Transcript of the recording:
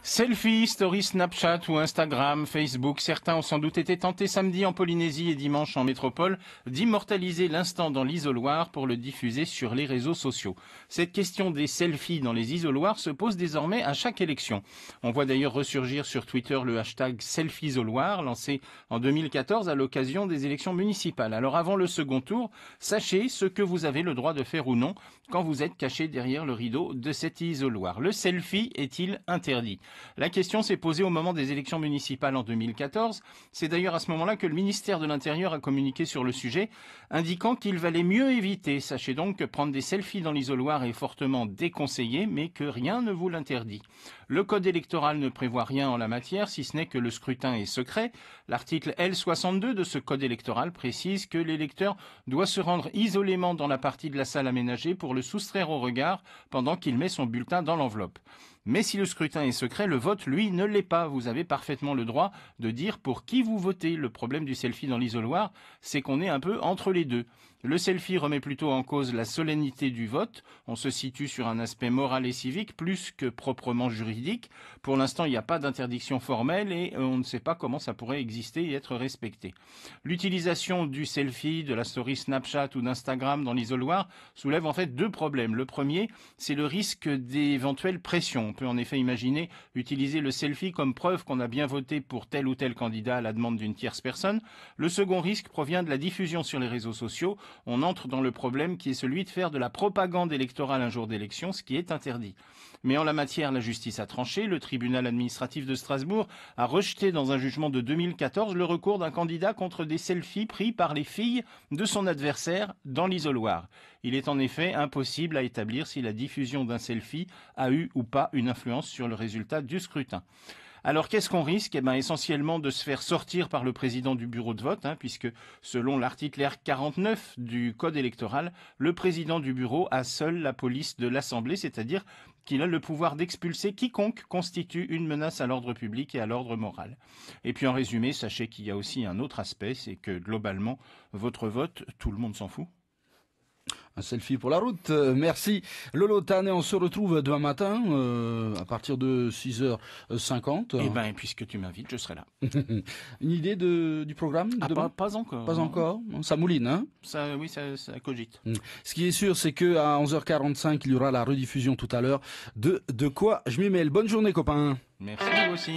Selfie, story Snapchat ou Instagram, Facebook, certains ont sans doute été tentés samedi en Polynésie et dimanche en métropole d'immortaliser l'instant dans l'isoloir pour le diffuser sur les réseaux sociaux. Cette question des selfies dans les isoloirs se pose désormais à chaque élection. On voit d'ailleurs ressurgir sur Twitter le hashtag selfie-isoloir lancé en 2014 à l'occasion des élections municipales. Alors avant le second tour, sachez ce que vous avez le droit de faire ou non quand vous êtes caché derrière le rideau de cet isoloir. Le selfie est-il interdit ? La question s'est posée au moment des élections municipales en 2014. C'est d'ailleurs à ce moment-là que le ministère de l'Intérieur a communiqué sur le sujet, indiquant qu'il valait mieux éviter. Sachez donc que prendre des selfies dans l'isoloir est fortement déconseillé, mais que rien ne vous l'interdit. Le code électoral ne prévoit rien en la matière, si ce n'est que le scrutin est secret. L'article L62 de ce code électoral précise que l'électeur doit se rendre isolément dans la partie de la salle aménagée pour le soustraire au regard pendant qu'il met son bulletin dans l'enveloppe. Mais si le scrutin est secret, le vote, lui, ne l'est pas. Vous avez parfaitement le droit de dire pour qui vous votez. Le problème du selfie dans l'isoloir, c'est qu'on est un peu entre les deux. Le selfie remet plutôt en cause la solennité du vote. On se situe sur un aspect moral et civique plus que proprement juridique. Pour l'instant, il n'y a pas d'interdiction formelle et on ne sait pas comment ça pourrait exister et être respecté. L'utilisation du selfie, de la story Snapchat ou d'Instagram dans l'isoloir soulève en fait deux problèmes. Le premier, c'est le risque d'éventuelles pressions. On peut en effet imaginer utiliser le selfie comme preuve qu'on a bien voté pour tel ou tel candidat à la demande d'une tierce personne. Le second risque provient de la diffusion sur les réseaux sociaux. On entre dans le problème qui est celui de faire de la propagande électorale un jour d'élection, ce qui est interdit. Mais en la matière, la justice a tranché. Le tribunal administratif de Strasbourg a rejeté dans un jugement de 2014 le recours d'un candidat contre des selfies pris par les filles de son adversaire dans l'isoloir. Il est en effet impossible à établir si la diffusion d'un selfie a eu ou pas une influence sur le résultat du scrutin. Alors qu'est-ce qu'on risque ? Essentiellement de se faire sortir par le président du bureau de vote, puisque selon l'article R49 du code électoral, le président du bureau a seul la police de l'Assemblée, c'est-à-dire qu'il a le pouvoir d'expulser quiconque constitue une menace à l'ordre public et à l'ordre moral. Et puis en résumé, sachez qu'il y a aussi un autre aspect, c'est que globalement, votre vote, tout le monde s'en fout. Un selfie pour la route. Merci Lolo Tan, et on se retrouve demain matin à partir de 6h50. Et puisque tu m'invites, je serai là. Une idée du programme de demain ? Pas encore. Pas encore. Ça mouline, hein ? Ça cogite. Ce qui est sûr, c'est que à 11h45, il y aura la rediffusion tout à l'heure de quoi je m'y mêle. Bonne journée, copains. Merci, vous aussi.